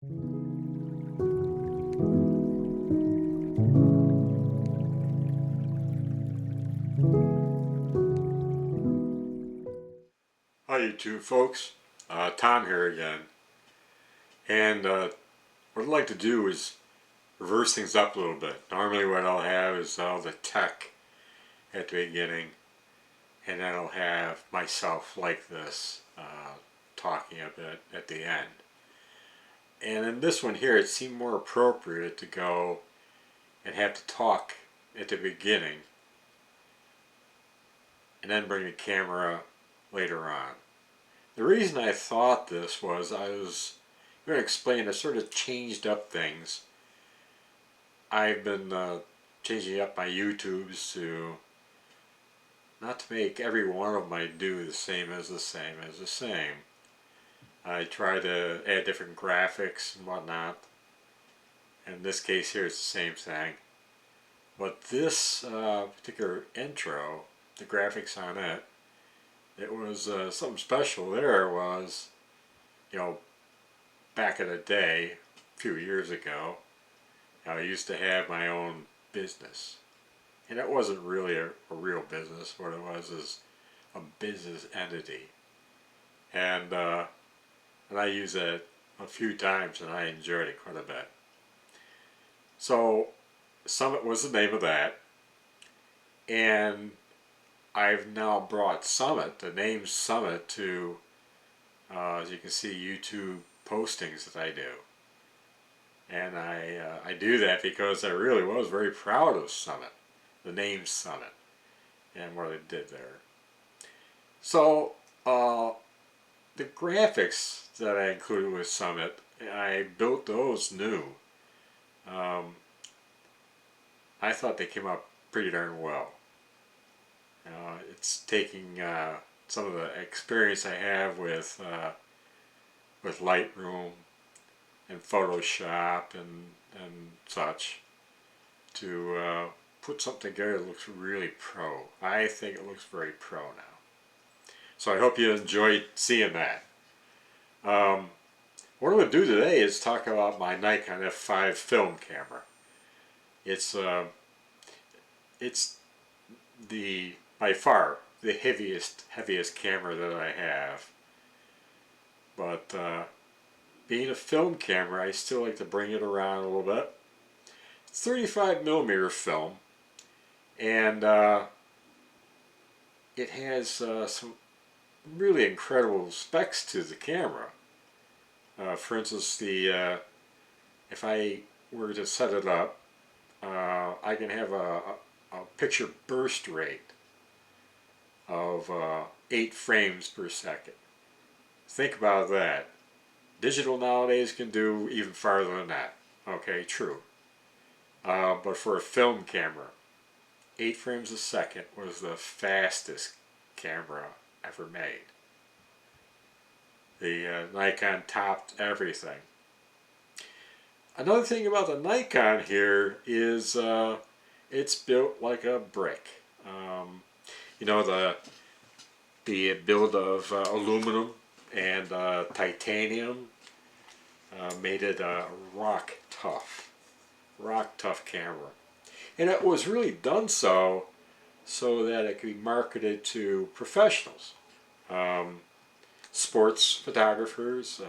Hi YouTube folks, Tom here again, and what I'd like to do is reverse things up a little bit. Normally what I'll have is all the tech at the beginning, and then I'll have myself like this, talking a bit at the end. And in this one here, it seemed more appropriate to go and have to talk at the beginning, and then bring the camera later on. The reason I thought this was I was going to explain, I sort of changed up things. I've been changing up my YouTubes to not to make every one of them I do the same as the same as the same. I try to add different graphics and whatnot. In this case here it's the same thing. But this particular intro, the graphics on it, it was something special. There was, back in the day, a few years ago, I used to have my own business. And it wasn't really a real business. What it was is a business entity. And I used it a few times and I enjoyed it quite a bit. So Summit was the name of that. And I've now brought Summit, the name Summit, to, as you can see, YouTube postings that I do. And I do that because I really was very proud of Summit, the name Summit, and what I did there. So the graphics that I included with Summit, I built those new. I thought they came out pretty darn well. It's taking some of the experience I have with Lightroom and Photoshop and such to put something together that looks really pro. I think it looks very pro now. So I hope you enjoyed seeing that. What I'm going to do today is talk about my Nikon F5 film camera. It's the by far the heaviest camera that I have. But being a film camera, I still like to bring it around a little bit. It's 35mm film, and it has some really incredible specs to the camera. For instance, if I were to set it up, I can have a picture burst rate of 8 frames per second. Think about that. Digital nowadays can do even farther than that. Okay, true. But for a film camera, 8 frames a second was the fastest camera ever made. The Nikon topped everything. Another thing about the Nikon here is it's built like a brick. The build of aluminum and titanium made it a rock tough camera, and it was really done so that it could be marketed to professionals, sports photographers,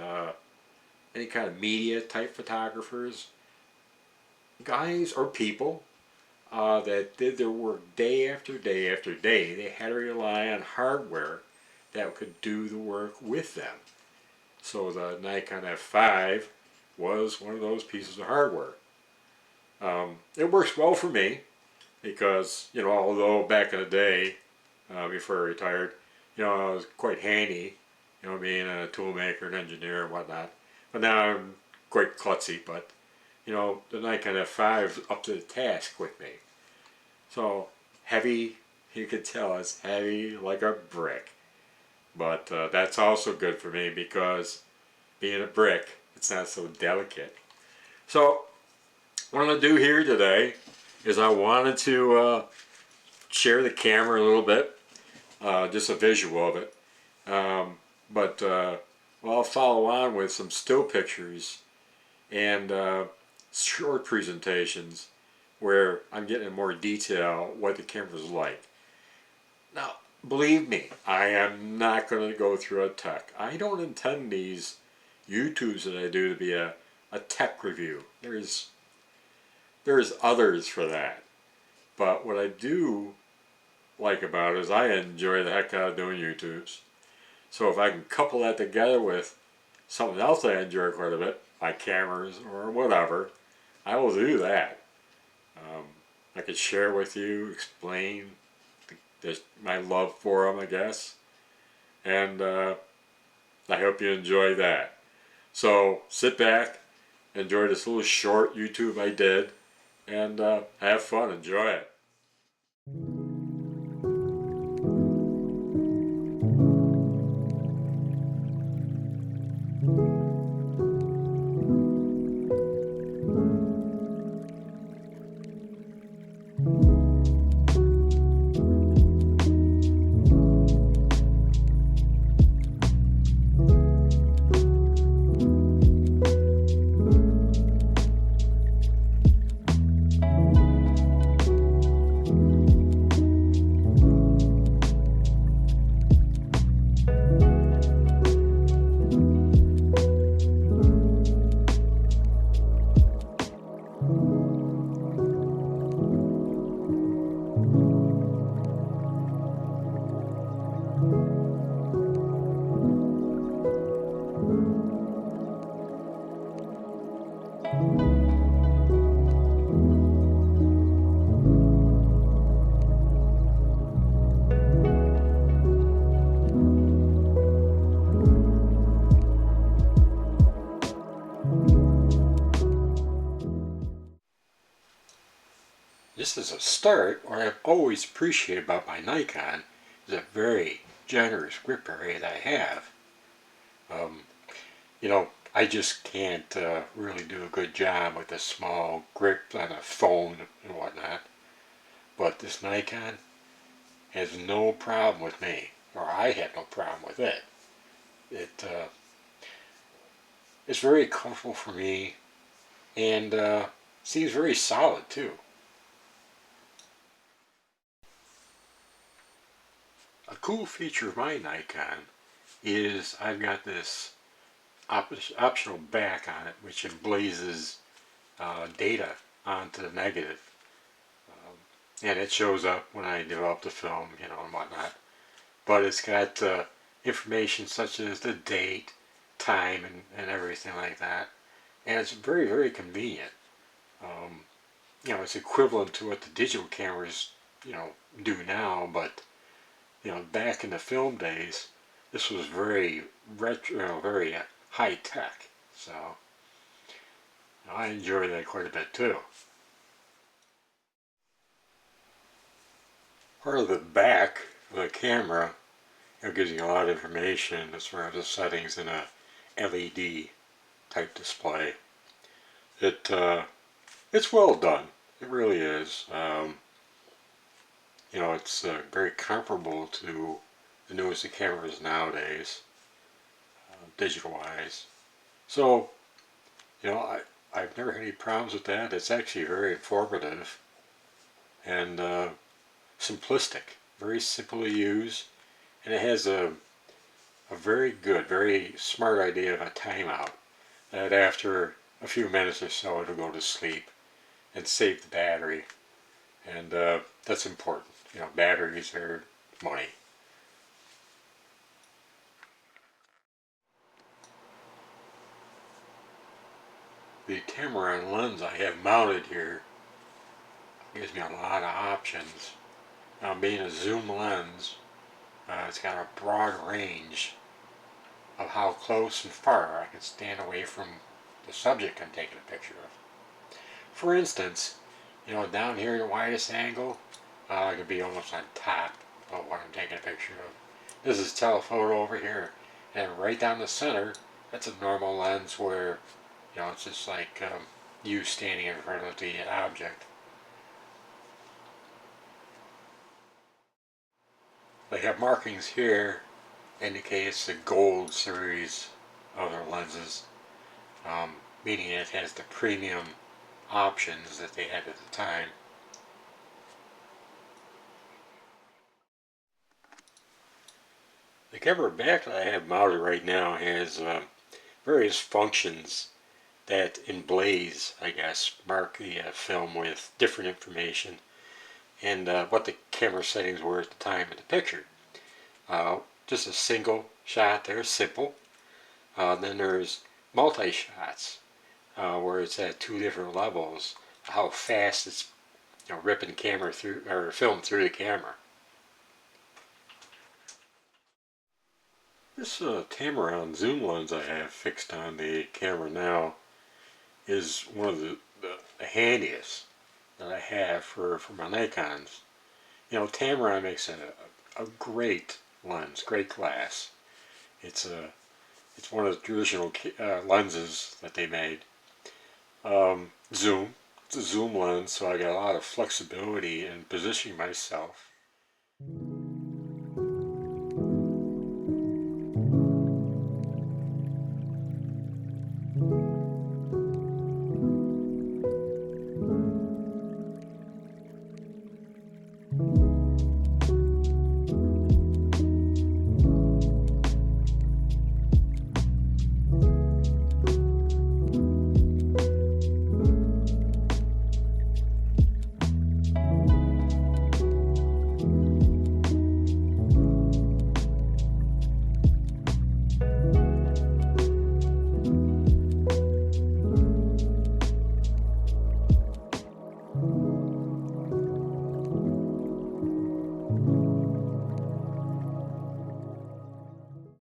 any kind of media type photographers, guys or people that did their work day after day after day. They had to rely on hardware that could do the work with them. So the Nikon F5 was one of those pieces of hardware. It works well for me because, although back in the day, before I retired, I was quite handy, being a toolmaker and engineer and whatnot. But now I'm quite klutzy, but the Nikon F5 is up to the task with me. So heavy, you can tell it's heavy like a brick. But that's also good for me because being a brick, it's not so delicate. So what I'm going to do here today is I wanted to share the camera a little bit, just a visual of it. But I'll follow on with some still pictures and short presentations where I'm getting in more detail what the camera's like. Now, believe me, I am not going to go through a tech. I don't intend these YouTubes that I do to be a tech review. There's others for that. But what I do like about it is I enjoy the heck out of doing YouTubes. So if I can couple that together with something else I enjoy quite a bit, my cameras or whatever, I will do that. I could share with you, explain my love for them, I guess. And I hope you enjoy that. So sit back, enjoy this little short YouTube I did, and have fun, enjoy it. Just as a start, what I've always appreciated about my Nikon is a very generous grip area that I have. You know, I just can't really do a good job with a small grip on a phone and whatnot. But this Nikon has no problem with me, or I have no problem with it. It's very comfortable for me, and seems very solid too. A cool feature of my Nikon is I've got this optional back on it which emblazes data onto the negative. And it shows up when I develop the film, you know, and whatnot. But it's got information such as the date, time, and everything like that. And it's very, very convenient. You know, it's equivalent to what the digital cameras, you know, do now, but, you know, back in the film days, this was very retro, you know, very high tech. So, you know, I enjoy that quite a bit too. Part of the back of the camera, it gives you a lot of information as far as the settings in a LED type display. It's well done. It really is. You know, it's very comparable to the newest cameras nowadays, digital-wise. So, you know, I've never had any problems with that. It's actually very informative and simplistic, very simple to use, and it has a very good, very smart idea of a timeout that after a few minutes or so it'll go to sleep and save the battery, and that's important. You know, batteries are money. The camera and lens I have mounted here gives me a lot of options. Now, being a zoom lens, it's got a broad range of how close and far I can stand away from the subject I'm taking a picture of. For instance, you know, down here at the widest angle, I could be almost on top of what I'm taking a picture of. This is telephoto over here, and right down the center, that's a normal lens where, you know, it's just like you standing in front of the object. They have markings here indicate it's the gold series of their lenses. meaning it has the premium options that they had at the time. The camera back that I have mounted right now has various functions that emblaze, I guess, mark the film with different information and what the camera settings were at the time of the picture. Just a single shot there, simple. Then there's multi-shots, where it's at two different levels, how fast it's ripping camera through or film through the camera. This Tamron zoom lens I have fixed on the camera now is one of the handiest that I have for my Nikons. Tamron makes a great lens, great glass. It's one of the traditional lenses that they made. Zoom. It's a zoom lens, so I got a lot of flexibility in positioning myself.